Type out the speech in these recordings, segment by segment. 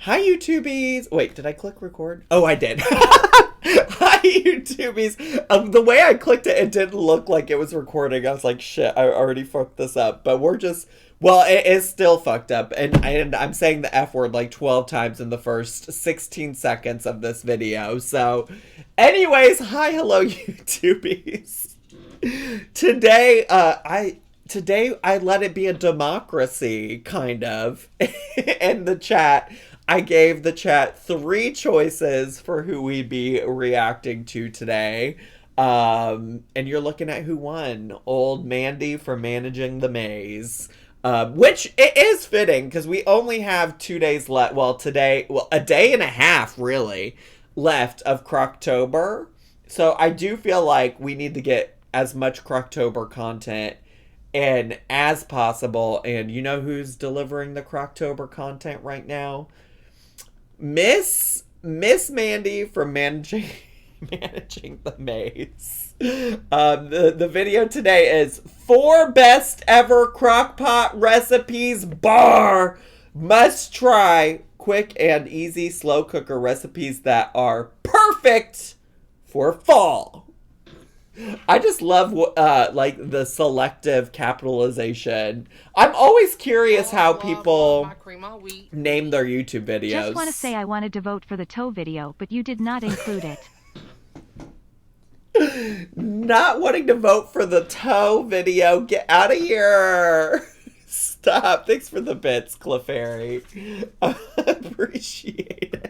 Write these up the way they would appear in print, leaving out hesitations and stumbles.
Hi, YouTubies. Wait, did I click record? Oh, I did. Hi, YouTubies. The way I clicked it, it didn't look like it was recording. I was like, shit, I already fucked this up. But we're just, well, it is still fucked up. And I'm saying the F word like 12 times in the first 16 seconds of this video. So, anyways, hi, hello, YouTubies. Today, I let it be a democracy, kind of. In the chat, I gave the chat 3 choices for who we'd be reacting to today. And you're looking at who won. Old Mandy for managing the maze. Which it is fitting because we only have 2 days left. Well, today, a day and a half, really, left of Crocktober. So I do feel like we need to get as much Crocktober content and as possible. And you know who's delivering the Crocktober content right now? Miss Mandy from managing the maze. The video today is 4 best ever crockpot recipes bar must try quick and easy slow cooker recipes that are perfect for fall. I just love like the selective capitalization. I'm always curious how people name their YouTube videos. Just want to say I wanted to vote for the toe video, but you did not include it. Not wanting to vote for the toe video. Get out of here. Stop. Thanks for the bits, Clefairy. Appreciate it.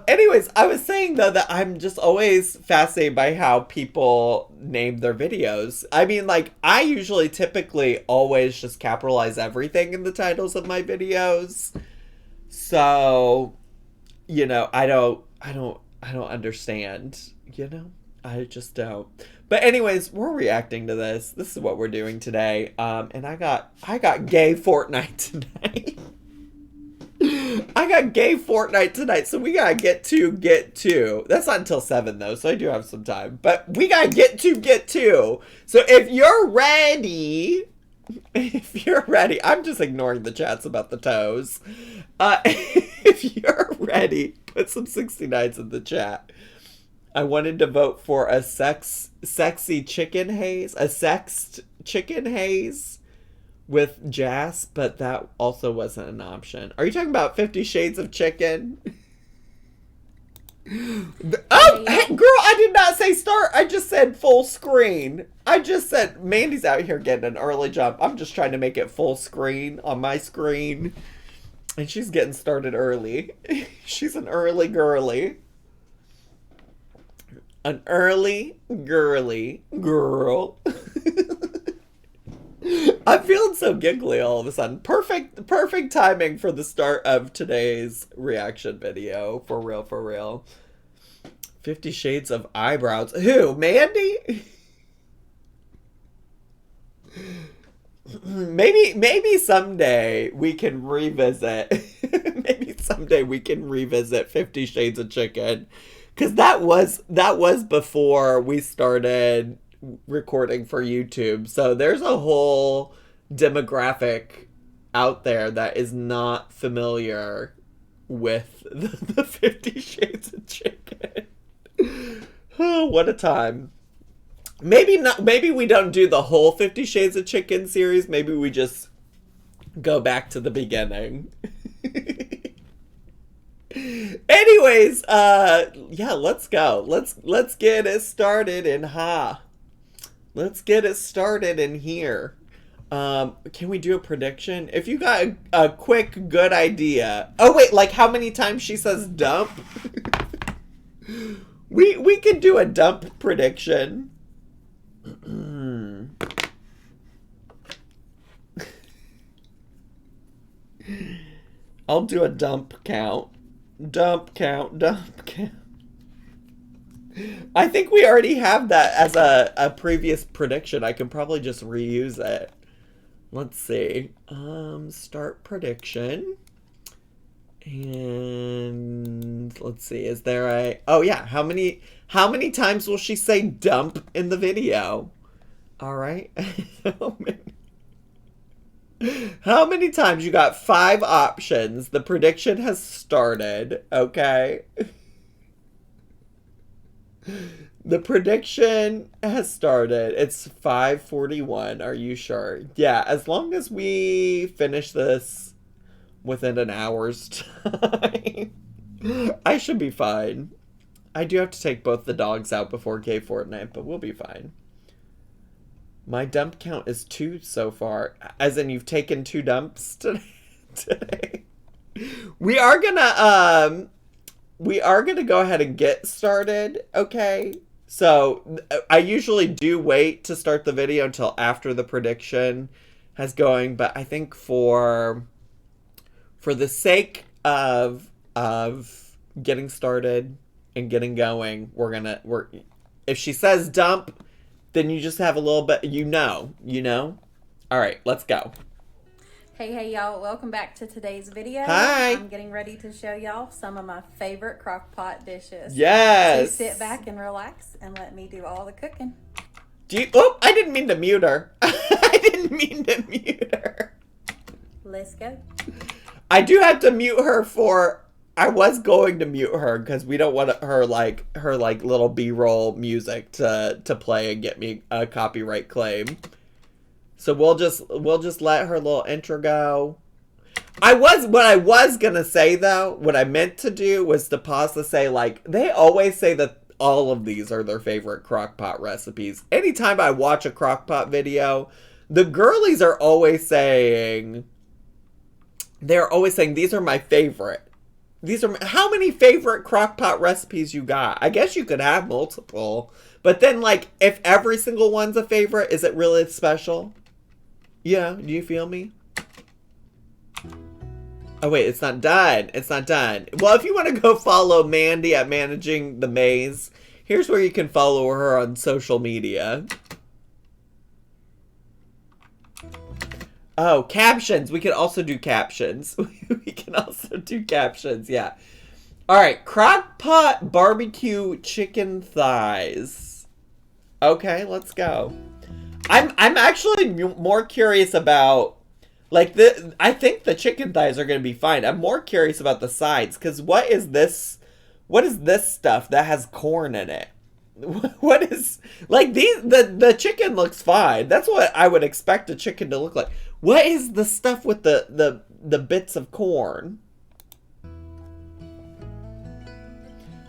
Anyways, I was saying though that I'm just always fascinated by how people name their videos. I mean, like, I usually typically always just capitalize everything in the titles of my videos. So, you know, I don't understand, you know? I just don't. But anyways, we're reacting to this. This is what we're doing today. And I got gay Fortnite tonight. I got gay Fortnite tonight, so we gotta get to. That's not until 7 though, so I do have some time. But we gotta get to. So if you're ready, I'm just ignoring the chats about the toes. If you're ready, put some 69s in the chat. I wanted to vote for a sexy chicken haze, a sexed chicken haze with Jas, but that also wasn't an option. Are you talking about 50 Shades of Chicken? Oh, hey, girl, I did not say start. I just said full screen. I just said Mandy's out here getting an early jump. I'm just trying to make it full screen on my screen. And she's getting started early. She's an early girly. An early girly girl. I'm feeling so giggly all of a sudden. Perfect timing for the start of today's reaction video. For real. 50 Shades of Eyebrows. Who? Mandy? Maybe someday we can revisit. Maybe someday we can revisit 50 Shades of Chicken. Because that was before we started recording for YouTube. So there's a whole demographic out there that is not familiar with the 50 Shades of Chicken. Oh, what a time. Maybe we don't do the whole 50 Shades of Chicken series. Maybe we just go back to the beginning. Anyways, yeah, let's go. Let's get it started in Let's get it started in here. Can we do a prediction? If you got a quick, good idea. Oh, wait, like how many times she says dump? we could do a dump prediction. I'll do a dump count. Dump count. I think we already have that as a previous prediction. I can probably just reuse it. Let's see. Start prediction. And let's see. Is there a... Oh, yeah. How many times will she say dump in the video? All right. How many times? You got 5 options. The prediction has started, okay? The prediction has started. It's 5:41. Are you sure? Yeah, as long as we finish this within an hour's time, I should be fine. I do have to take both the dogs out before gay Fortnite, but we'll be fine. My dump count is 2 so far. As in, you've taken 2 dumps today. We are gonna go ahead and get started, okay? So, I usually do wait to start the video until after the prediction has going, but I think for the sake of getting started and getting going, we're if she says dump, then you just have a little bit, you know. All right, let's go. Hey y'all, welcome back to today's video. Hi. I'm getting ready to show y'all some of my favorite crock pot dishes. Yes. So sit back and relax and let me do all the cooking. I didn't mean to mute her. I didn't mean to mute her. Let's go. I do have to mute her I was going to mute her because we don't want her little B-roll music to play and get me a copyright claim. So we'll just let her little intro go. What I was gonna say though, what I meant to do was to pause to say, like, they always say that all of these are their favorite crockpot recipes. Anytime I watch a crockpot video, the girlies are always saying, these are my favorite. How many favorite crockpot recipes you got? I guess you could have multiple. But then, like, if every single one's a favorite, is it really special? Yeah, do you feel me? Oh, wait, it's not done. It's not done. Well, if you want to go follow Mandy at Managing the Maze, here's where you can follow her on social media. Oh, captions. We can also do captions. We can also do captions, yeah. All right, crockpot barbecue chicken thighs. Okay, let's go. I'm actually more curious about, like, I think the chicken thighs are going to be fine. I'm more curious about the sides, because what is this stuff that has corn in it? What is, like, the chicken looks fine. That's what I would expect a chicken to look like. What is the stuff with the bits of corn?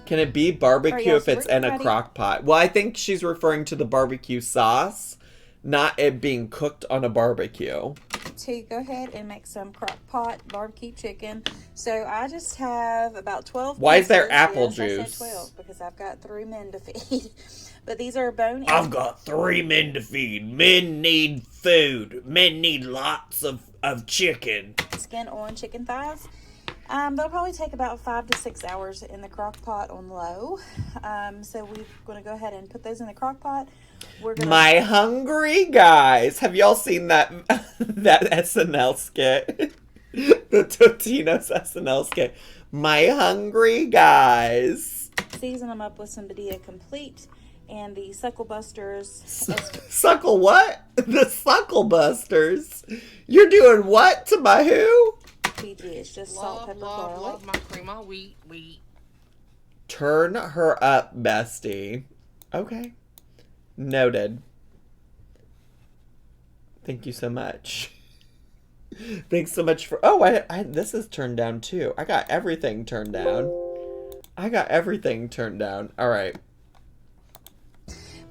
Can it be barbecue if it's in a crock pot? Well, I think she's referring to the barbecue sauce, not it being cooked on a barbecue. To go ahead and make some crock pot barbecue chicken. So I just have about 12 Why is there pieces. apple Yes, juice? I said 12 because I've got 3 men to feed. But these are bone-in. I've got 3 men to feed. Men need food. Men need lots of chicken. Skin on chicken thighs. They'll probably take about 5 to 6 hours in the crock pot on low. So we're going to go ahead and put those in the crock pot. My hungry guys. Have y'all seen that SNL skit? The Totino's SNL skit. My hungry guys. Season them up with some Badia Complete and the Suckle Busters. Suckle what? The Suckle Busters? You're doing what to my who? PG. It's just salt, pepper, garlic. Love my cream of wheat. Turn her up, bestie. Okay. Noted. Thank you so much. Thanks so much for... Oh, this is turned down too. I got everything turned down. All right.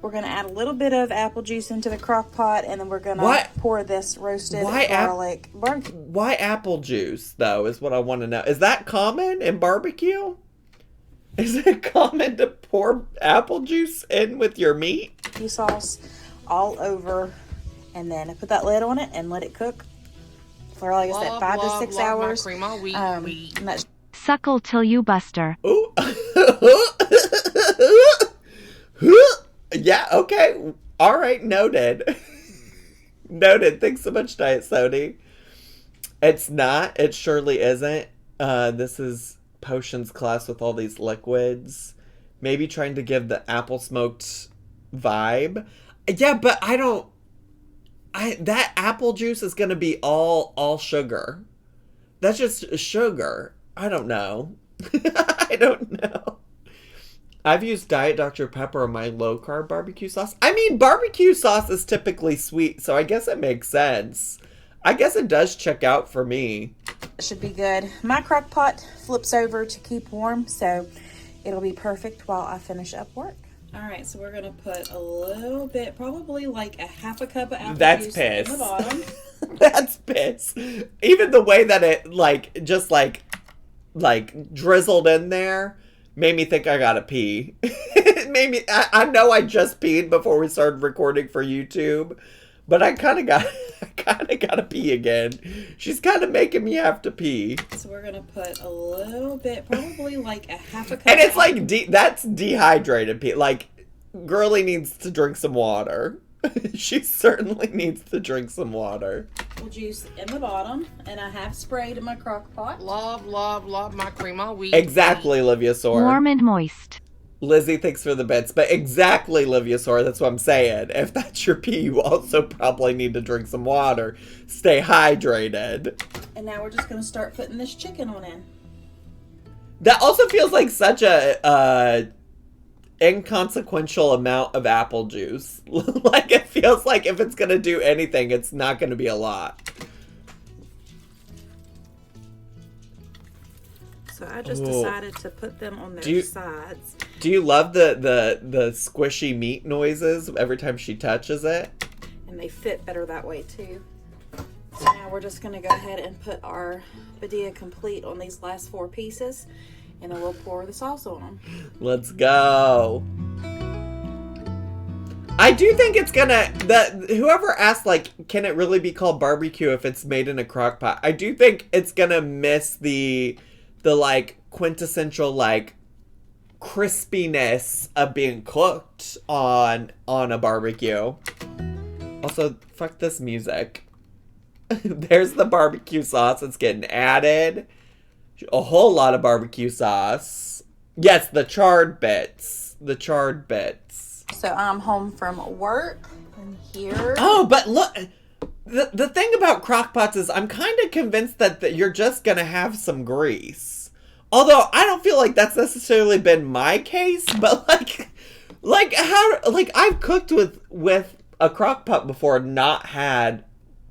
We're going to add a little bit of apple juice into the crock pot, and then we're going to pour this roasted garlic. Why apple juice, though, is what I want to know. Is that common in barbecue? Is it common to pour apple juice in with your meat? Sauce all over, and then put that lid on it and let it cook for, like I said, 5 to 6 hours. My cream of wheat. Suckle till you buster. Ooh. Yeah, okay. All right, noted. Noted. Thanks so much, Diet Sody. It's not. It surely isn't. This is potions class with all these liquids. Maybe trying to give the apple smoked vibe. Yeah, but I that apple juice is gonna be all sugar. That's just sugar. I don't know. I don't know. I've used Diet Dr. Pepper on my low-carb barbecue sauce. I mean, barbecue sauce is typically sweet, so I guess it makes sense. I guess it does check out for me. It should be good. My crock pot flips over to keep warm, so it'll be perfect while I finish up work. All right, so we're going to put a little bit, probably like a half a cup of apple juice in the bottom. That's piss. Even the way that it, just drizzled in there made me think I gotta pee. It made me, I know I just peed before we started recording for YouTube, but I kind of gotta pee again. She's kind of making me have to pee. So we're gonna put a little bit, probably like a half a cup. And it's that's dehydrated pee. Like, girly needs to drink some water. She certainly needs to drink some water. Juice in the bottom, and I have sprayed in my crock pot. Love my cream all week. Exactly, Livia Sore. Warm and moist. Lizzie, thanks for the bits, but exactly, Livia Sore, that's what I'm saying. If that's your pee, you also probably need to drink some water. Stay hydrated. And now we're just going to start putting this chicken on in. That also feels like such a inconsequential amount of apple juice. Like, it feels like if it's gonna do anything, it's not gonna be a lot. So I just decided to put them on their sides. Do you love the squishy meat noises every time she touches it? And they fit better that way too. So now we're just gonna go ahead and put our Badia Complete on these last 4 pieces. And then we'll pour the sauce on them. Let's go. I do think it's gonna, whoever asked, can it really be called barbecue if it's made in a crock pot? I do think it's gonna miss the quintessential, crispiness of being cooked on a barbecue. Also, fuck this music. There's the barbecue sauce that's getting added. A whole lot of barbecue sauce. Yes, the charred bits. So I'm home from work and here. Oh, but look, the thing about crock pots is I'm kind of convinced that you're just gonna have some grease. Although I don't feel like that's necessarily been my case, but I've cooked with a crock pot before, not had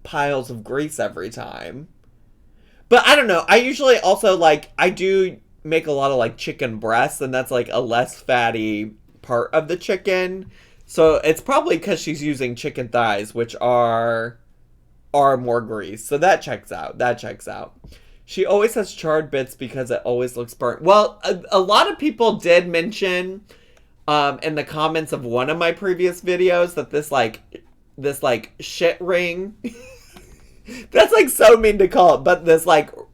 piles of grease every time. But I don't know. I usually also, I do make a lot of, chicken breasts, and that's, a less fatty part of the chicken. So it's probably because she's using chicken thighs, which are more grease. So that checks out. She always has charred bits because it always looks burnt. Well, a lot of people did mention in the comments of one of my previous videos that this shit ring... That's so mean to call it, but this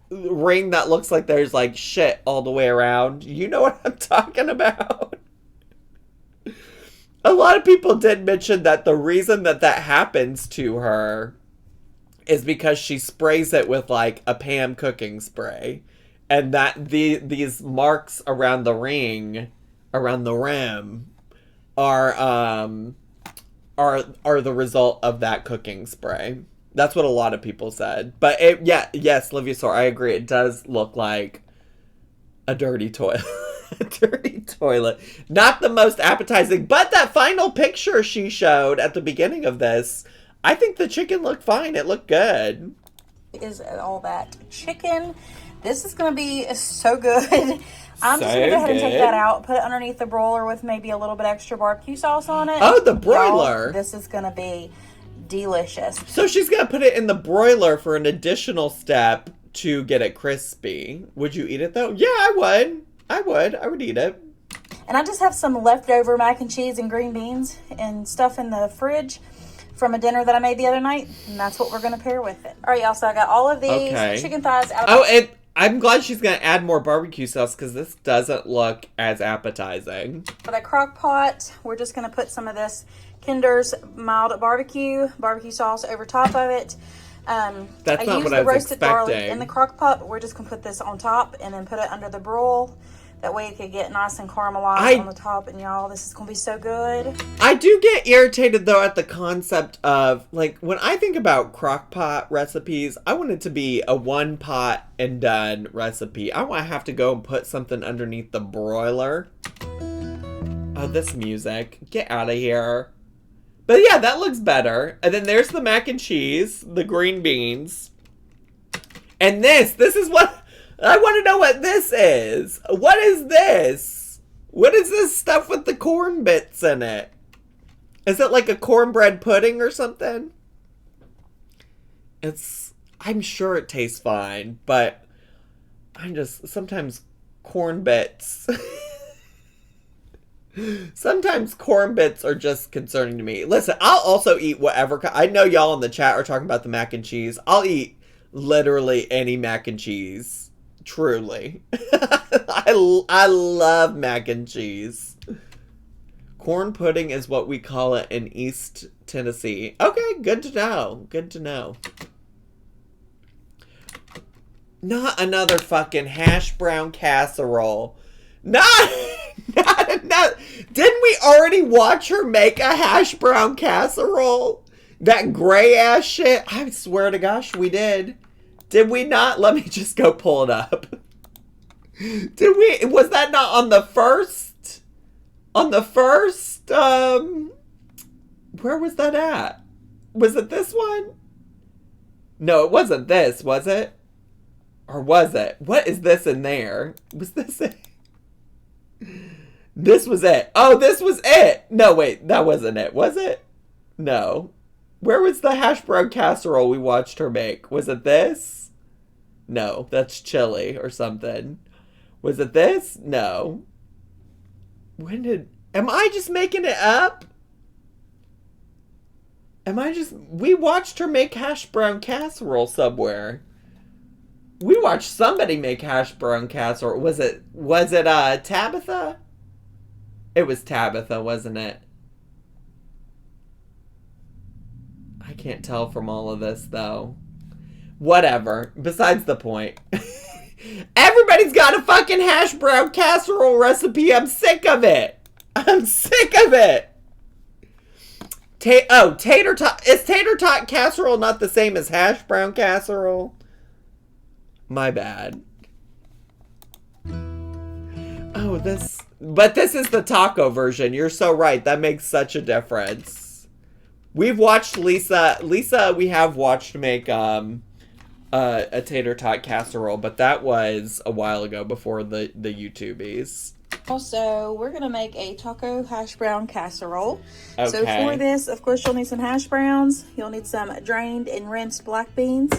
ring that looks like there's shit all the way around. You know what I'm talking about? A lot of people did mention that the reason that happens to her is because she sprays it with a Pam cooking spray, and that these marks around the ring, around the rim, are the result of that cooking spray. That's what a lot of people said. But yes, Livia Sore, I agree. It does look like a dirty toilet. A dirty toilet. Not the most appetizing, but that final picture she showed at the beginning of this, I think the chicken looked fine. It looked good. Is all that chicken. This is going to be so good. I'm just going to go ahead and take that out, put it underneath the broiler with maybe a little bit extra barbecue sauce on it. Oh, the broiler. Y'all, this is going to be delicious. So she's going to put it in the broiler for an additional step to get it crispy. Would you eat it though? Yeah, I would eat it. And I just have some leftover mac and cheese and green beans and stuff in the fridge from a dinner that I made the other night, and that's what we're going to pair with it. All right, y'all, so I got all of these chicken thighs out of I'm glad she's going to add more barbecue sauce because this doesn't look as appetizing. For the crock pot, we're just going to put some of this Kinder's mild barbecue sauce over top of it. That's not what I was roasted expecting. Garlic in the crock pot, but we're just going to put this on top and then put it under the That way it could get nice and caramelized on the top. And y'all, this is going to be so good. I do get irritated, though, at the concept of, like, when I think about crock pot recipes, I want it to be a one pot and done recipe. I want to have to go and put something underneath the broiler. Oh, this music. Get out of here. But yeah, that looks better. And then there's the mac and cheese, the green beans. And this is what... I want to know what this is. What is this? What is this stuff with the corn bits in it? Is it like a cornbread pudding or something? I'm sure it tastes fine, but sometimes corn bits. Sometimes corn bits are just concerning to me. Listen, I'll also eat whatever. I know y'all in the chat are talking about the mac and cheese. I'll eat literally any mac and cheese. Truly. I love mac and cheese. Corn pudding is what we call it in East Tennessee. Okay, good to know. Good to know. Not another fucking hash brown casserole. Not. Didn't we already watch her make a hash brown casserole? That gray ass shit? I swear to gosh, we did. Did we not? Let me just go pull it up. Did we? Was that not on the first? On the first, where was that at? Was it this one? No, it wasn't this, was it? Or was it? What is this in there? Was this it? This was it. Oh, this was it. No, wait, that wasn't it, was it? No. Where was the hash brown casserole we watched her make? Was it this? No, that's chili or something. Was it this? No. Am I just making it up? We watched her make hash brown casserole somewhere. We watched somebody make hash brown casserole. Was it Tabitha? It was Tabitha, wasn't it? I can't tell from all of this, though. Whatever. Besides the point. Everybody's got a fucking hash brown casserole recipe. I'm sick of it. I'm sick of it. Tater tot. Is tater tot casserole not the same as hash brown casserole? My bad. Oh, but this is the taco version. You're so right. That makes such a difference. We've watched Lisa, we have watched make, a tater tot casserole, but that was a while ago before the YouTubies. Also, we're going to make a taco hash brown casserole. Okay. So for this, of course, you'll need some hash browns. You'll need some drained and rinsed black beans,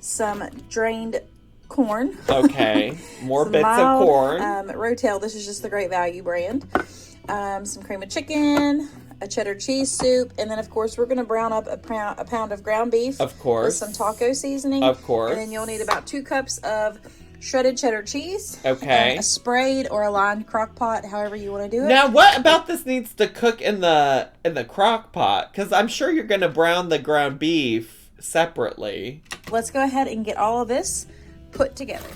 some drained corn. Okay. More bits of corn. Rotel, this is just the Great Value brand. Some cream of chicken, a cheddar cheese soup, and then, of course, we're going to brown up a pound of ground beef. Of course. With some taco seasoning. Of course. And then you'll need about 2 cups of shredded cheddar cheese. Okay. And a sprayed or a lined crock pot, however you want to do it. Now, what about this needs to cook in the crock pot? Because I'm sure you're going to brown the ground beef separately. Let's go ahead and get all of this put together.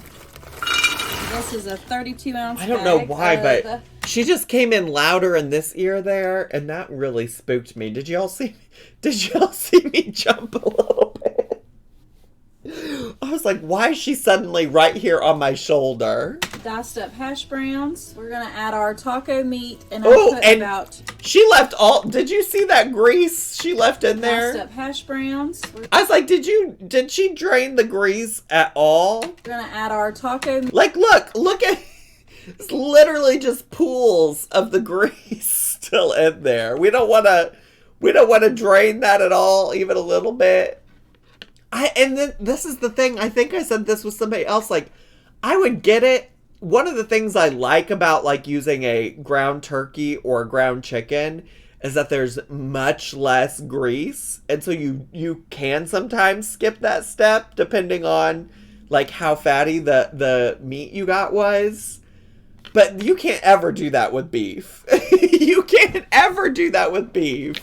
This is a 32-ounce I don't know why, but she just came in louder in this ear there, and that really spooked me. Did y'all see me jump a little bit? I was like, why is she suddenly right here on my shoulder? Diced up hash browns. We're going to add our taco meat, and she left all... Did you see that grease she left in there? Diced up hash browns. I was like, did she drain the grease at all? We're going to add our taco meat. Like, look at... It's literally just pools of the grease still in there. We don't want to drain that at all, even a little bit. And then this is the thing. I think I said this with somebody else. Like, I would get it. One of the things I like about like using a ground turkey or ground chicken is that there's much less grease, and so you can sometimes skip that step depending on like how fatty the meat you got was. But you can't ever do that with beef. You can't ever do that with beef.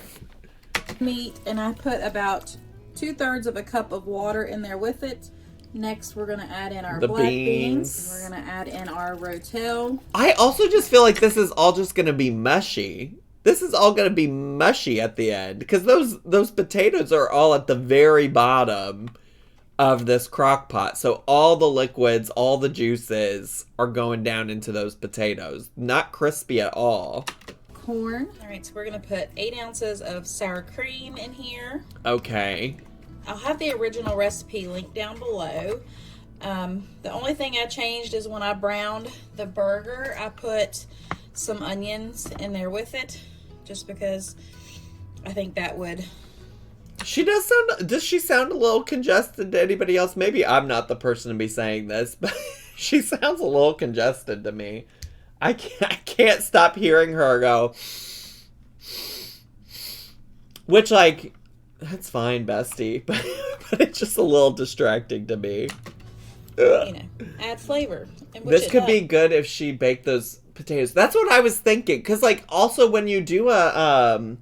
Meat, and I put about 2/3 of a cup of water in there with it. Next, we're going to add in our The black beans. beans. We're going to add in our rotel. I also just feel like this is all just going to be mushy. This is all going to be mushy at the end. Because those potatoes are all at the very bottom of this crock pot. So all the liquids, all the juices are going down into those potatoes. Not crispy at all. Corn. All right, so we're going to put 8 ounces of sour cream in here. Okay. I'll have the original recipe linked down below. The only thing I changed is when I browned the burger, I put some onions in there with it, just because I think that would... Does she sound a little congested to anybody else? Maybe I'm not the person to be saying this, but she sounds a little congested to me. I can't stop hearing her go. Which, like, that's fine, bestie, but it's just a little distracting to me. You know, add flavor. This could be good if she baked those potatoes. That's what I was thinking. Because, like, also when you do a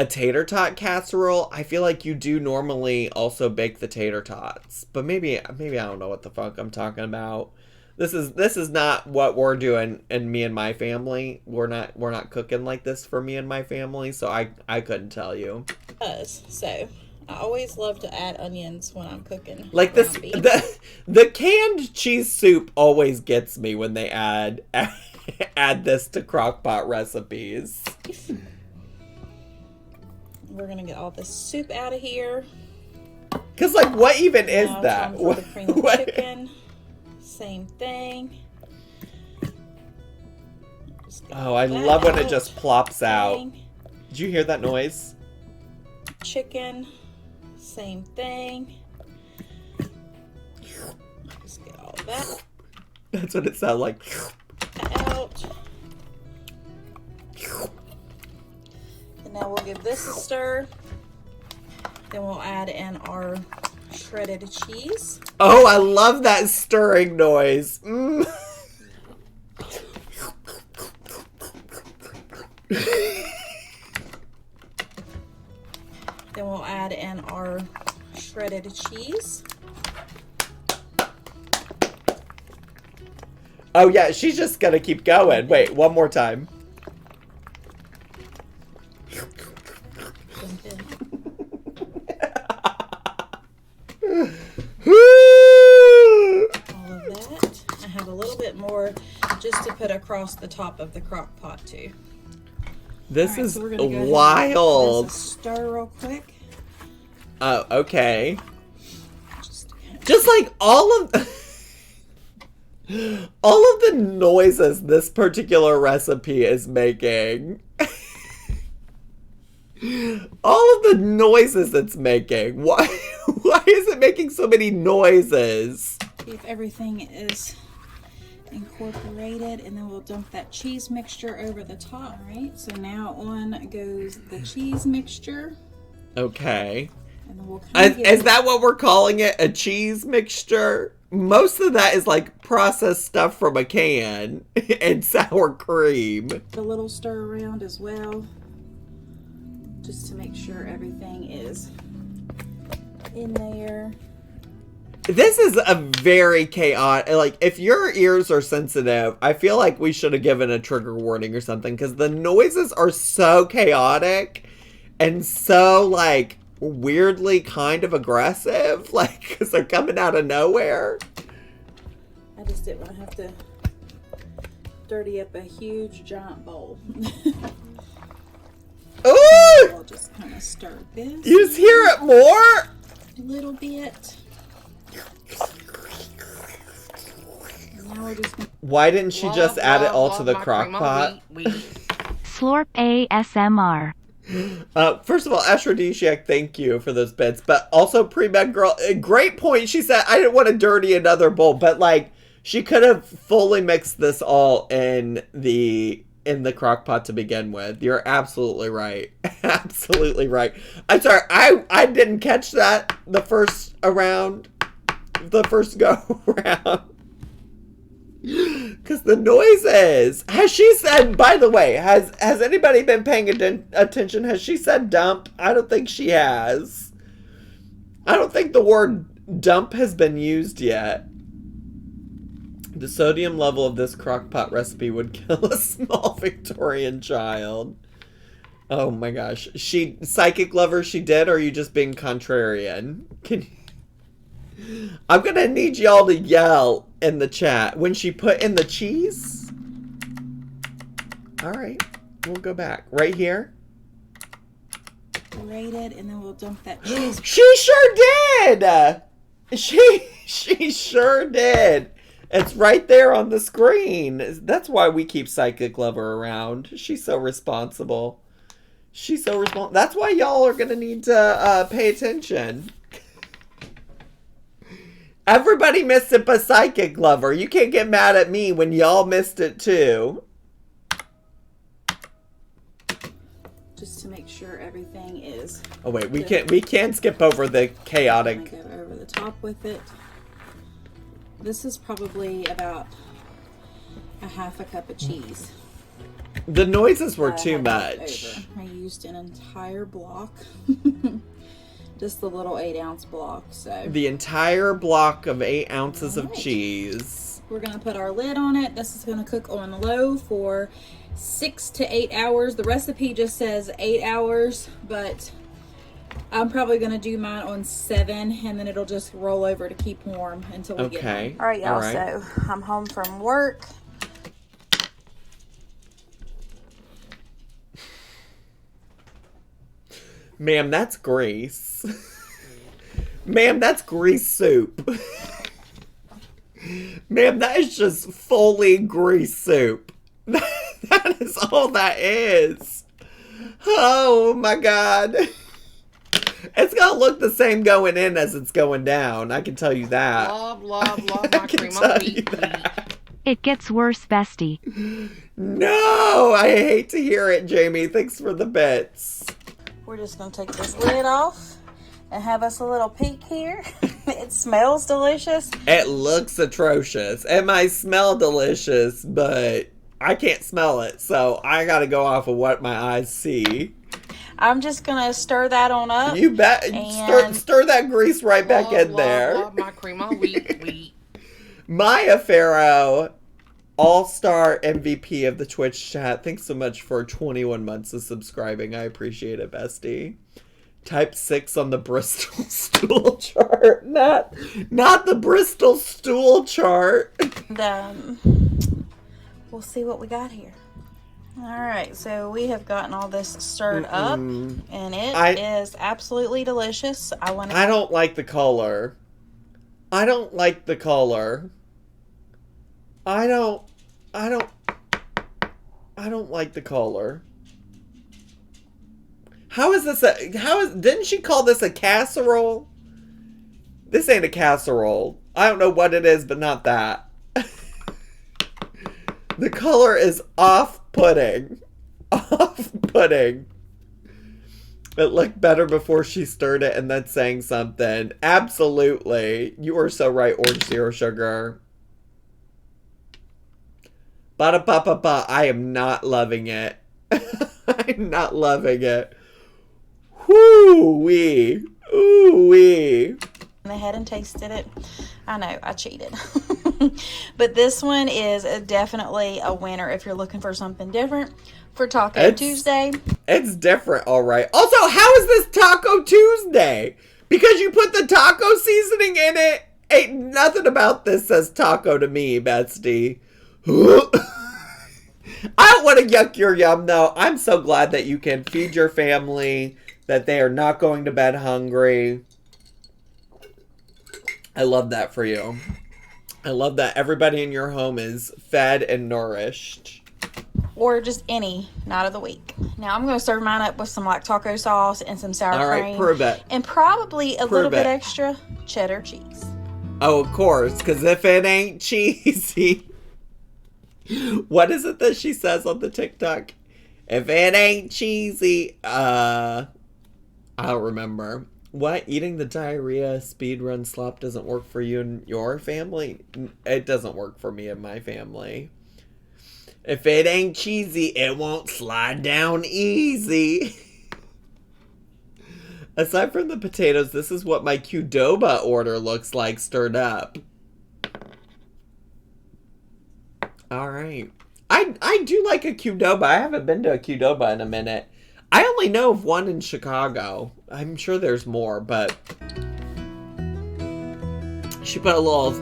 tater tot casserole, I feel like you do normally also bake the tater tots. But maybe I don't know what the fuck I'm talking about. This is not what we're doing in me and my family. We're not cooking like this for me and my family, so I couldn't tell you. So I always love to add onions when I'm cooking. Like this, the canned cheese soup always gets me when they add this to crockpot recipes. We're gonna get all the soup out of here. Cause like, what even is that? Time for the cream of chicken. Same thing. Oh, I love when it just plops out. Did you hear that noise? Chicken. Same thing. Just get all that That's what it sounded like. out. And now we'll give this a stir. Then we'll add in our shredded cheese. Oh, I love that stirring noise. Mm. Then we'll add in our shredded cheese. Oh yeah, she's just gonna keep going. Wait, one more time. All of that. I have a little bit more just to put across the top of the crock pot too. This All right, is so we're gonna go wild. ahead and give this a stir real quick. Oh, okay. Just like all of the noises this particular recipe is making. All of the noises it's making. Why is it making so many noises? See if everything is incorporated, and then we'll dump that cheese mixture over the top. All right, so now on goes the cheese mixture. Okay. And then we'll kind of Is that what we're calling it? A cheese mixture? Most of that is like processed stuff from a can and sour cream. a little stir around as well, just to make sure everything is in there. This is a very chaotic, like, if your ears are sensitive, I feel like we should have given a trigger warning or something, because the noises are so chaotic and so, like, weirdly kind of aggressive, like, because they're coming out of nowhere. I just didn't want to have to dirty up a huge giant bowl. Ooh! We'll just kind of stir this You just hear it more? a little bit. Now we're just gonna... Why didn't she just add it all to the my crock cream of pot? wheat. Slurp ASMR. First of all, Aphrodisiac, thank you for those bits. But also, Pre-Med Girl, a great point. She said, I didn't want to dirty another bowl. But, like, she could have fully mixed this all in the crock pot to begin with. You're absolutely right. Absolutely right. I'm sorry, I didn't catch that the first go around. Because the noises. Has she said, by the way, has anybody been paying attention? Has she said dump? I don't think she has. I don't think the word dump has been used yet. The sodium level of this crockpot recipe would kill a small Victorian child. Oh my gosh. Psychic lover, she did, or are you just being contrarian? I'm gonna need y'all to yell in the chat. When she put in the cheese? Alright. We'll go back. Right here? Grate it, and then we'll dump that cheese. She sure did! She sure did. It's right there on the screen. That's why we keep Psychic Lover around. She's so responsible. She's so responsible. That's why y'all are gonna need to pay attention. Everybody missed it but Psychic Lover. You can't get mad at me when y'all missed it too. Just to make sure everything is... Oh wait, we can skip over the chaotic... I'm gonna go over the top with it. This is probably about a half a cup of cheese. The noises were too much. I used an entire block. Just the little 8-ounce block. So the entire block of 8 ounces of cheese. We're gonna put our lid on it. This is gonna cook on low for 6 to 8 hours. The recipe just says 8 hours, but I'm probably going to do mine on 7, and then it'll just roll over to keep warm until we get home. All right, y'all, so I'm home from work. Ma'am, that's grease. Ma'am, that's grease soup. Ma'am, that is just fully grease soup. That is all that is. Oh my god. It's gonna look the same going in as it's going down. I can tell you that. Love my cream on wheat. It gets worse, bestie. No, I hate to hear it, Jamie. Thanks for the bits. We're just gonna take this lid off and have us a little peek here. It smells delicious. It looks atrocious. It might smell delicious, but I can't smell it, so I gotta go off of what my eyes see. I'm just gonna stir that on up. You bet. Stir that grease right back in there. Love my cream on wheat. Maya Farrow, all-star MVP of the Twitch chat. Thanks so much for 21 months of subscribing. I appreciate it, bestie. Type 6 on the Bristol stool chart. Not the Bristol stool chart. And, we'll see what we got here. All right, so we have gotten all this stirred up, and it is absolutely delicious. I don't like the color. I don't like the color. I don't like the color. Didn't she call this a casserole? This ain't a casserole. I don't know what it is, but not that. The color is off-putting. Off-putting. It looked better before she stirred it and then saying something. Absolutely. You are so right, Orange Zero Sugar. Ba-da-ba-ba-ba. I am not loving it. I'm not loving it. Whoo-wee. Ooh-wee. Went ahead and tasted it. I know, I cheated. But this one is definitely a winner if you're looking for something different for Taco Tuesday. It's different, all right. Also, how is this Taco Tuesday? Because you put the taco seasoning in it? Ain't nothing about this says taco to me, bestie. I don't want to yuck your yum, though. I'm so glad that you can feed your family, that they are not going to bed hungry. I love that for you. I love that everybody in your home is fed and nourished. Or just any night of the week. Now I'm going to serve mine up with some like taco sauce and some sour cream. All right, prove it. And probably a little bit extra cheddar cheese. Oh, of course, because if it ain't cheesy. What is it that she says on the TikTok? If it ain't cheesy, I don't remember. What? Eating the diarrhea speedrun slop doesn't work for you and your family? It doesn't work for me and my family. If it ain't cheesy, it won't slide down easy. Aside from the potatoes, this is what my Qdoba order looks like stirred up. All right. I do like a Qdoba. I haven't been to a Qdoba in a minute. I only know of one in Chicago. I'm sure there's more, but she put a little.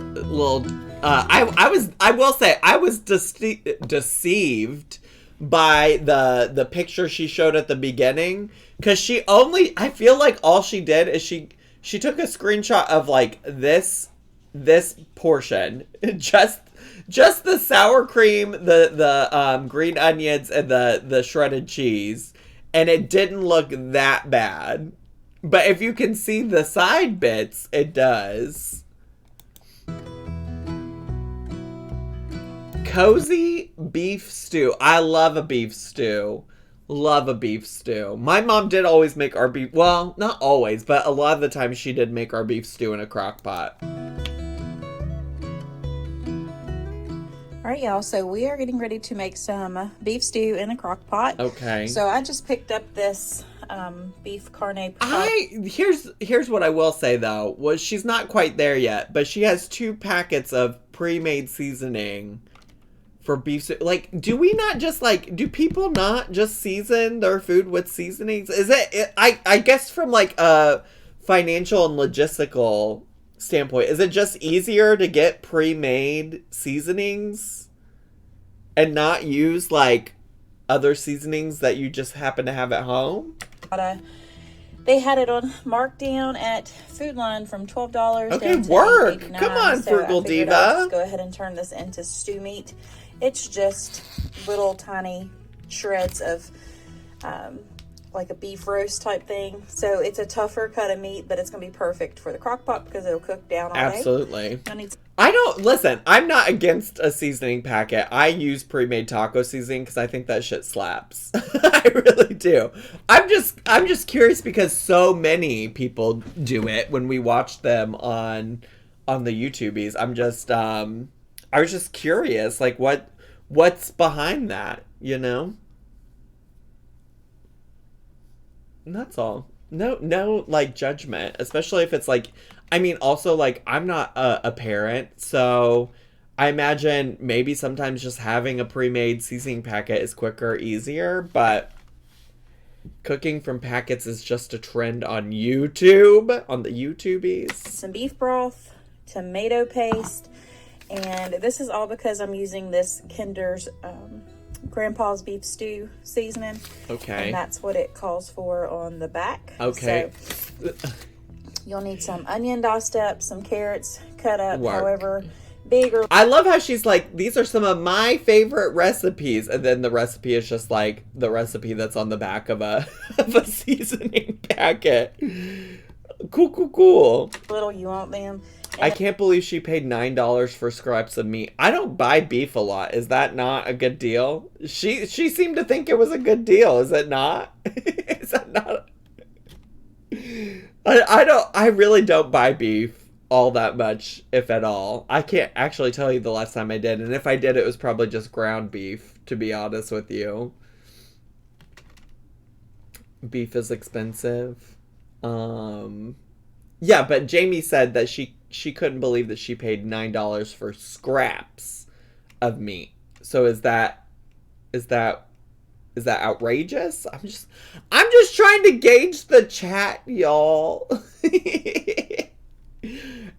I will say I was deceived by the picture she showed at the beginning, because I feel like all she did is she took a screenshot of like this portion, just the sour cream, the green onions, and the shredded cheese, and it didn't look that bad. But if you can see the side bits, it does. Cozy beef stew. I love a beef stew. Love a beef stew. My mom did always make our beef. Well, not always, but a lot of the time she did make our beef stew in a crock pot. All right, y'all. So we are getting ready to make some beef stew in a crock pot. Okay. So I just picked up this beef carne. Here's what I will say though, was she's not quite there yet, but she has 2 packets of pre-made seasoning for beef stew. Like, do people not just season their food with seasonings? Is I guess from like a financial and logistical standpoint, is it just easier to get pre-made seasonings and not use like other seasonings that you just happen to have at home? They had it on markdown at Food Line from $12 okay, down to work. $8.89. Come on, so Frugal I figured Diva. I'd just go ahead and turn this into stew meat. It's just little tiny shreds of like a beef roast type thing. So it's a tougher cut of meat, but it's going to be perfect for the crock pot because it'll cook down all day. Absolutely. I'm not against a seasoning packet. I use pre-made taco seasoning because I think that shit slaps. I really do. I'm just curious because so many people do it when we watch them on the YouTubies. I was just curious, like what's behind that, you know? And that's all. No, like, judgment. Especially if it's, like... I mean, also, like, I'm not a parent, so... I imagine maybe sometimes just having a pre-made seasoning packet is quicker, easier, but... Cooking from packets is just a trend on YouTube. On the YouTubies. Some beef broth, tomato paste, and this is all because I'm using this Kinder's... Grandpa's beef stew seasoning. Okay. And that's what it calls for on the back. Okay. So you'll need some onion diced up, some carrots cut up, Work. however big or... I love how she's like, these are some of my favorite recipes. And then the recipe is just like the recipe that's on the back of a seasoning packet. Cool. little you want them. I can't believe she paid $9 for scraps of meat. I don't buy beef a lot. Is that not a good deal? She seemed to think it was a good deal. Is it not? Is that not? I really don't buy beef all that much, if at all. I can't actually tell you the last time I did. And if I did, it was probably just ground beef, to be honest with you. Beef is expensive. Yeah, but Jamie said that she couldn't believe that she paid $9 for scraps of meat. So is that outrageous? I'm just trying to gauge the chat, y'all.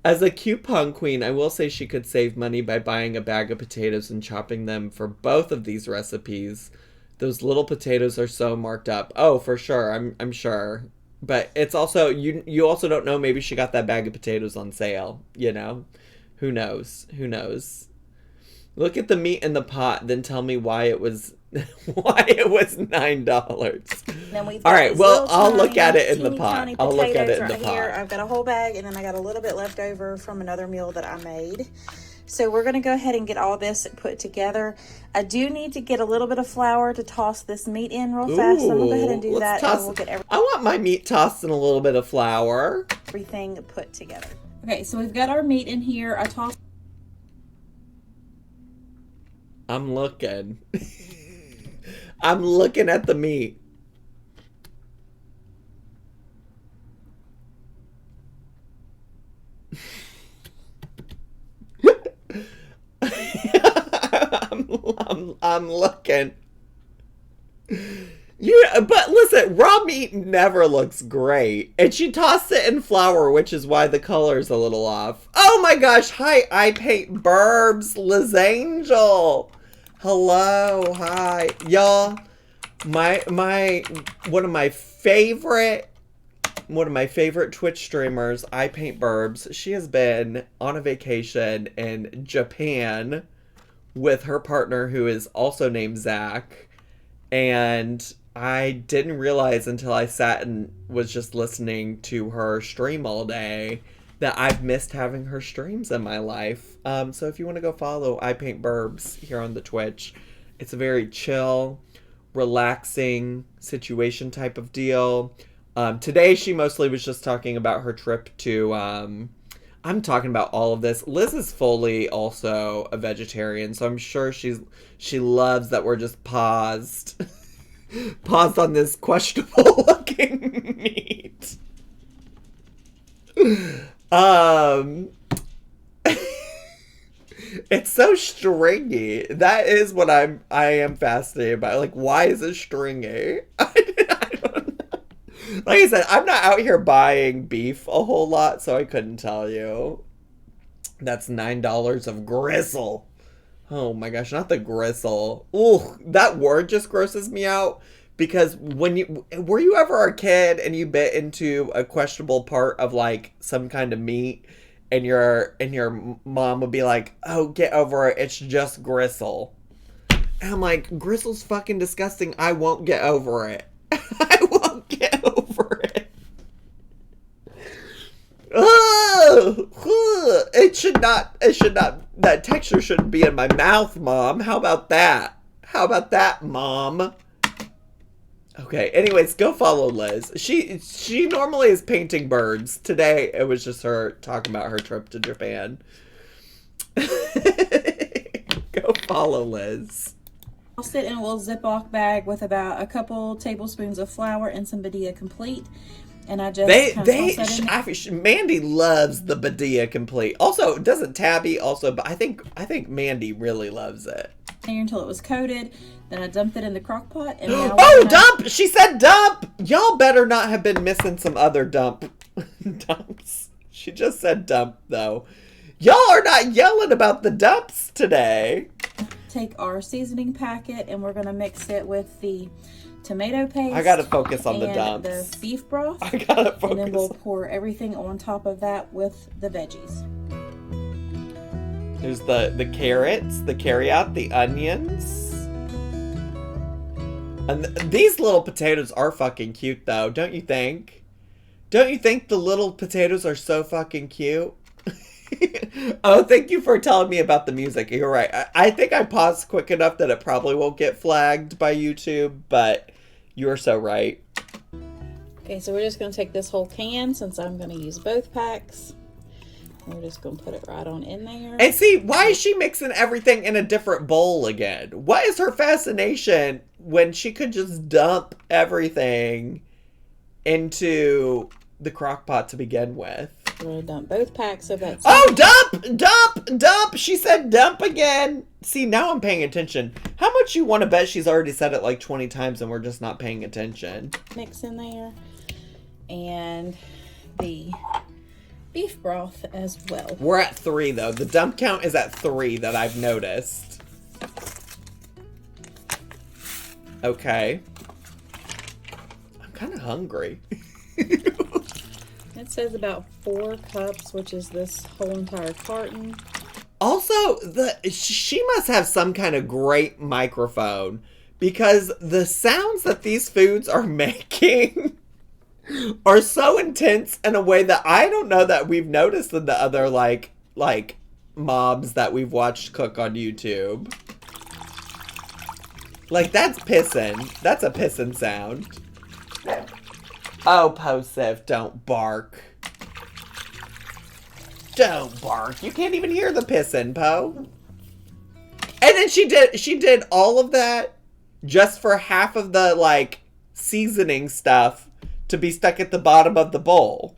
As a coupon queen, I will say she could save money by buying a bag of potatoes and chopping them for both of these recipes. Those little potatoes are so marked up. Oh, for sure. I'm sure. But it's also, you also don't know, maybe she got that bag of potatoes on sale, you know? Who knows? Look at the meat in the pot, then tell me why it was $9. Then we've all got right, well, I'll look at it in the pot. Teeny I'll look at it in right the pot. here. I've got a whole bag, and then I got a little bit left over from another meal that I made. So we're going to go ahead and get all this put together. I do need to get a little bit of flour to toss this meat in real fast. So I'm going to go ahead and do that. And we'll get I want my meat tossed in a little bit of flour. everything put together. Okay, so we've got our meat in here. I tossed. I'm looking. I'm looking at the meat. I'm looking. But listen, raw meat never looks great. And she tossed it in flour, which is why the color's a little off. Oh my gosh, hi, I paint burbs, Liz Angel. Hello, hi. Y'all, one of my favorite Twitch streamers, I Paint Burbs, she has been on a vacation in Japan with her partner who is also named Zach. And I didn't realize until I sat and was just listening to her stream all day that I've missed having her streams in my life. So if you want to go follow I Paint Burbs here on the Twitch, it's a very chill, relaxing situation type of deal. Today she mostly was just talking about her trip to, I'm talking about all of this. Liz is fully also a vegetarian, so I'm sure she loves that we're just paused on this questionable looking meat. It's so stringy. That is what I am fascinated by. Like, why is it stringy? I don't know. Like I said, I'm not out here buying beef a whole lot, so I couldn't tell you. That's $9 of gristle. Oh my gosh, not the gristle. Ooh, that word just grosses me out. Because were you ever a kid and you bit into a questionable part of like some kind of meat and your mom would be like, oh, get over it, it's just gristle. And I'm like, gristle's fucking disgusting, I won't get over it. I won't get over it. It should not, that texture shouldn't be in my mouth, Mom. How about that, Mom? Okay, anyways, go follow Liz. She normally is painting birds. Today, it was just her talking about her trip to Japan. Go follow Liz. I'll sit in a little Ziploc bag with about a couple tablespoons of flour and some Badia Complete. And I just Mandy loves the Badia Complete. Also, doesn't Tabby also? But I think Mandy really loves it. Until it was coated, then I dumped it in the crock pot. And now dump! She said dump. Y'all better not have been missing some other dumps. She just said dump though. Y'all are not yelling about the dumps today. Take our seasoning packet and we're gonna mix it with the tomato paste. I gotta focus on the dumps. The beef broth. I gotta focus. And then we'll pour everything on top of that with the veggies. There's the carrots, the carrot, the onions. And these little potatoes are fucking cute though, don't you think? Don't you think the little potatoes are so fucking cute? Oh, thank you for telling me about the music. You're right. I think I paused quick enough that it probably won't get flagged by YouTube, but you're so right. Okay, so we're just going to take this whole can since I'm going to use both packs. We're just going to put it right on in there. And see, why is she mixing everything in a different bowl again? What is her fascination when she could just dump everything into the crock pot to begin with? We're going to dump both packs of that. Oh, dump! She said dump again. See, now I'm paying attention. How much you want to bet she's already said it like 20 times and we're just not paying attention? Mix in there. And the beef broth as well. We're at 3 though. The dump count is at 3 that I've noticed. Okay. I'm kind of hungry. It says about 4 cups, which is this whole entire carton. Also, she must have some kind of great microphone because the sounds that these foods are making are so intense in a way that I don't know that we've noticed in the other like mobs that we've watched cook on YouTube. Like, that's pissing. That's a pissing sound. Oh, Posif, don't bark. Don't bark. You can't even hear the pissing, Po. And then she did all of that just for half of the, like, seasoning stuff to be stuck at the bottom of the bowl.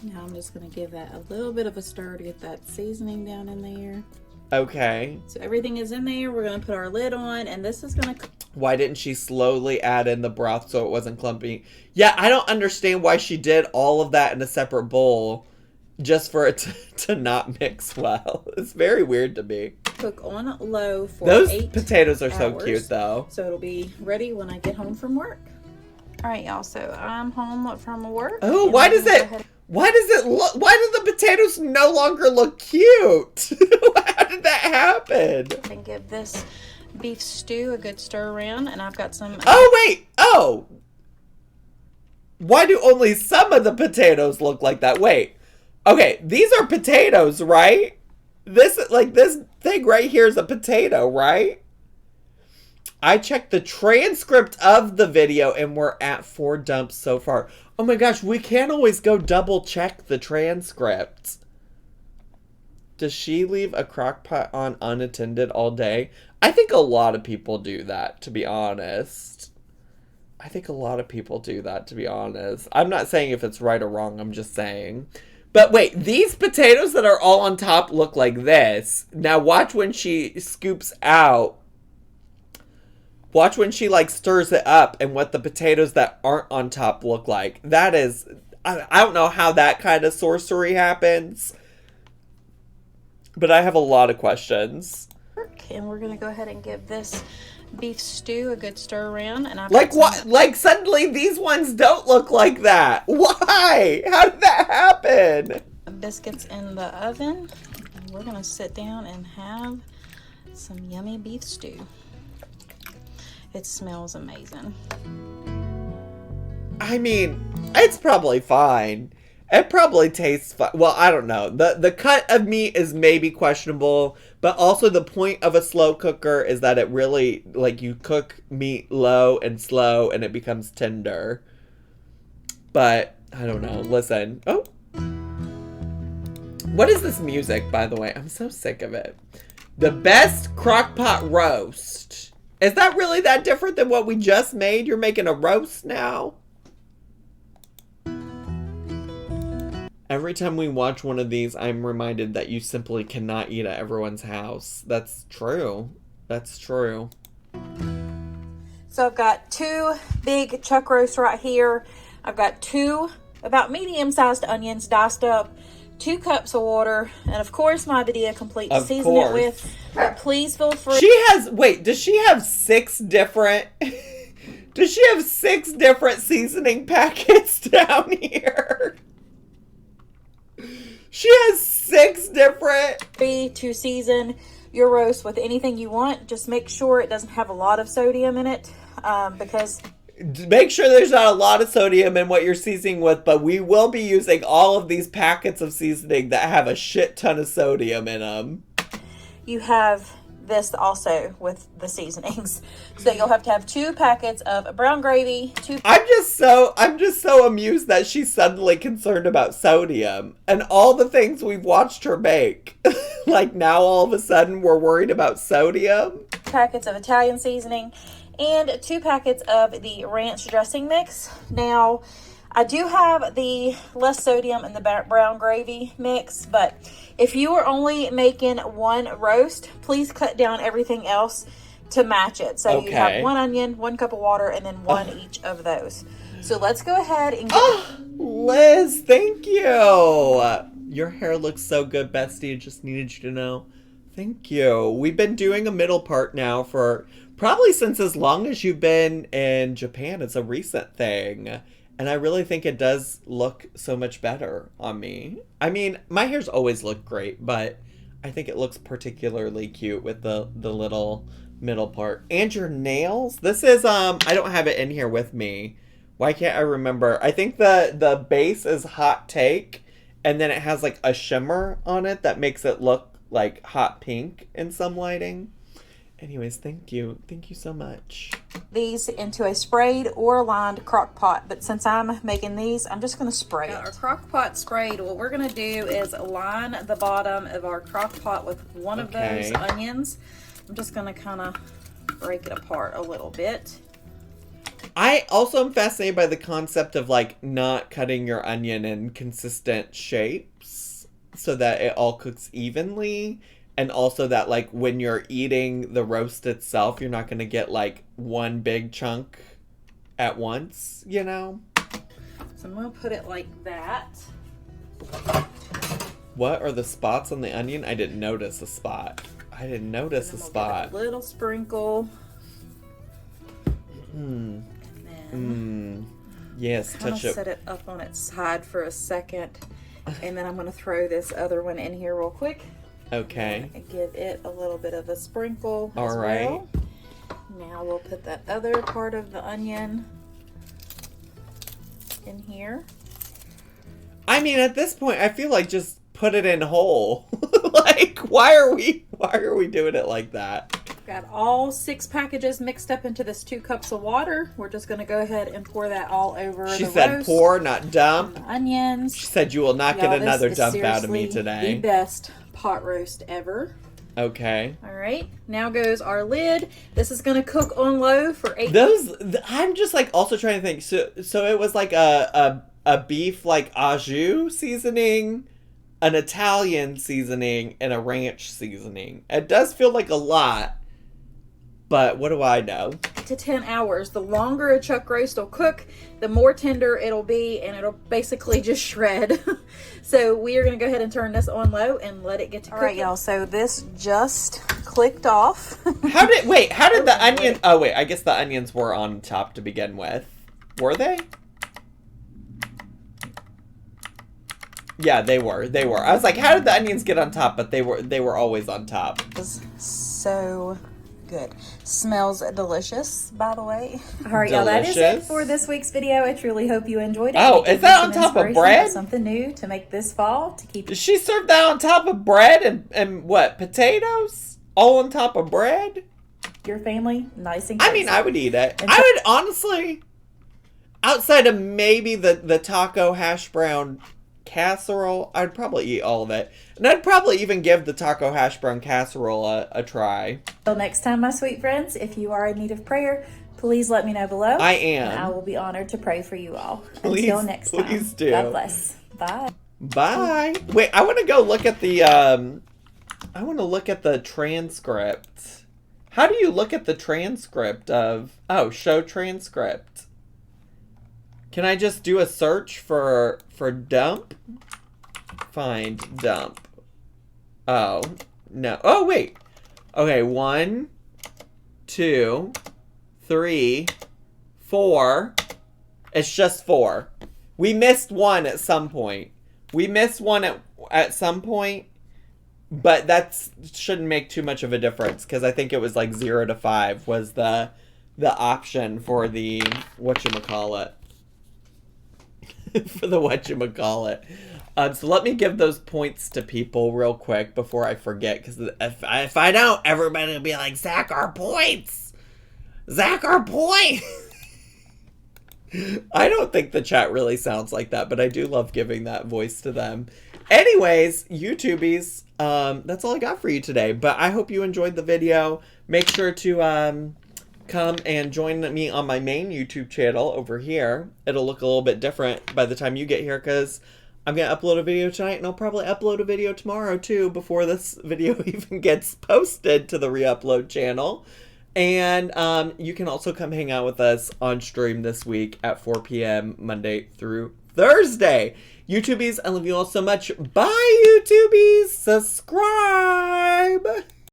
Now I'm just going to give that a little bit of a stir to get that seasoning down in there. Okay. So everything is in there. We're going to put our lid on, and this is going to... Why didn't she slowly add in the broth so it wasn't clumpy? Yeah, I don't understand why she did all of that in a separate bowl just for it to not mix well. It's very weird to me. Cook on low for Those 8 potatoes are hours. so cute, though. So it'll be ready when I get home from work. All right, y'all. So I'm home from work. Oh, why do the potatoes no longer look cute? How did that happen? And give this beef stew a good stir around, and I've got some... Oh, wait. Oh. Why do only some of the potatoes look like that? Wait. Okay, these are potatoes, right? This thing right here is a potato, right? I checked the transcript of the video and we're at 4 dumps so far. Oh my gosh, we can't always go double check the transcript. Does she leave a crock pot on unattended all day? I think a lot of people do that, to be honest. I'm not saying if it's right or wrong, I'm just saying. But wait, these potatoes that are all on top look like this. Now watch when she scoops out. Watch when she like stirs it up and what the potatoes that aren't on top look like. That is, I don't know how that kind of sorcery happens. But I have a lot of questions. And we're going to go ahead and give this beef stew a good stir around. And I've like what? Like suddenly these ones don't look like that. Why? How did that happen? Biscuits in the oven. And we're going to sit down and have some yummy beef stew. It smells amazing. I mean, it's probably fine. It probably tastes fine. Well, I don't know. The cut of meat is maybe questionable, but also the point of a slow cooker is that it really, like, you cook meat low and slow and it becomes tender. But, I don't know. Listen. Oh. What is this music, by the way? I'm so sick of it. The best crockpot roast. Is that really that different than what we just made? You're making a roast now? Every time we watch one of these, I'm reminded that you simply cannot eat at everyone's house. That's true. That's true. So I've got 2 big chuck roasts right here. I've got 2 about medium-sized onions diced up, 2 cups of water, and of course my video complete to season it with. But please feel free. Does she have 6 different does she have 6 different seasoning packets down here? She has 6 different. Free to season your roast with anything you want. Just make sure it doesn't have a lot of sodium in it, because make sure there's not a lot of sodium in what you're seasoning with, but we will be using all of these packets of seasoning that have a shit ton of sodium in them. You have this also with the seasonings. So you'll have to have 2 packets of brown gravy. I'm just so amused that she's suddenly concerned about sodium and all the things we've watched her make. Like now all of a sudden we're worried about sodium. Packets of Italian seasoning and 2 packets of the ranch dressing mix. Now, I do have the less sodium in the brown gravy mix, but if you are only making 1 roast, please cut down everything else to match it. So you have 1 onion, 1 cup of water, and then 1 each of those. So let's go ahead and Liz, thank you. Your hair looks so good, bestie. Just needed you to know. Thank you. We've been doing a middle part now for probably since as long as you've been in Japan. It's a recent thing. And I really think it does look so much better on me. I mean, my hair's always looked great, but I think it looks particularly cute with the little middle part. And your nails? This is, I don't have it in here with me. Why can't I remember? I think the base is Hot Take, and then it has like a shimmer on it that makes it look like hot pink in some lighting. Anyways, thank you. Thank you so much. These into a sprayed or lined crock pot. But since I'm making these, I'm just going to spray it. Our crock pot sprayed. What we're going to do is line the bottom of our crock pot with one of those onions. I'm just going to kind of break it apart a little bit. I also am fascinated by the concept of like not cutting your onion in consistent shapes so that it all cooks evenly. And also that, like, when you're eating the roast itself, you're not going to get, like, one big chunk at once, you know? So I'm going to put it like that. What are the spots on the onion? I didn't notice a spot. I didn't notice a spot. A little sprinkle. Hmm. And then yes, touch it. set it up on its side for a second. And then I'm going to throw this other one in here real quick. Okay. And give it a little bit of a sprinkle All as right. well. Now we'll put that other part of the onion in here. I mean, at this point, I feel like just put it in whole. Like, why are we doing it like that? Got all 6 packages mixed up into this 2 cups of water. We're just going to go ahead and pour that all over She the said roast pour, not dump. and the onions. She said you will not get Y'all, this another is dump out of me seriously today. The best pot roast ever. Okay. All right, now goes our lid. This is going to cook on low for 8 I'm just like also trying to think. So it was like a beef like au jus seasoning, an Italian seasoning, and a ranch seasoning. It does feel like a lot, but what do I know? to 10 hours. The longer a chuck roast will cook, the more tender it'll be, and it'll basically just shred. So we are going to go ahead and turn this on low and let it get to cooking. All right, y'all. So this just clicked off. How did the onion? Oh wait, I guess the onions were on top to begin with. Were they? Yeah, they were. They were. I was like, how did the onions get on top? But they were always on top. It was so good. Smells delicious, by the way. All right, y'all, that is it for this week's video. I truly hope you enjoyed it. Oh, is that on top of bread? Something new to make this fall to keep. She served that on top of bread and what? Potatoes? All on top of bread? Your family nice and I mean, I would eat it. I would honestly, outside of maybe the taco hash brown casserole, I'd probably eat all of it. And I'd probably even give the taco hash brown casserole a try. Till next time, my sweet friends, if you are in need of prayer, please let me know below. I am. And I will be honored to pray for you all. Please, Until next time. please do. God bless. Bye. Bye. Wait, I want to go look at the I want to look at the transcript. How do you look at the transcript of show transcript? Can I just do a search for dump? Find dump. Oh, no. Oh, wait. Okay, 1, 2, 3, 4. It's just 4. We missed one at some point. At some point, but that shouldn't make too much of a difference because I think it was like 0 to 5 was the option for the whatchamacallit. For the whatchamacallit. So let me give those points to people real quick before I forget, because if I don't, everybody will be like, Zach, our points! Zach, our points! I don't think the chat really sounds like that, but I do love giving that voice to them. Anyways, YouTubies, that's all I got for you today, but I hope you enjoyed the video. Make sure to come and join me on my main YouTube channel over here. It'll look a little bit different by the time you get here because I'm going to upload a video tonight, and I'll probably upload a video tomorrow too before this video even gets posted to the re-upload channel. And you can also come hang out with us on stream this week at 4 p.m. Monday through Thursday. YouTubies, I love you all so much. Bye, YouTubies. Subscribe.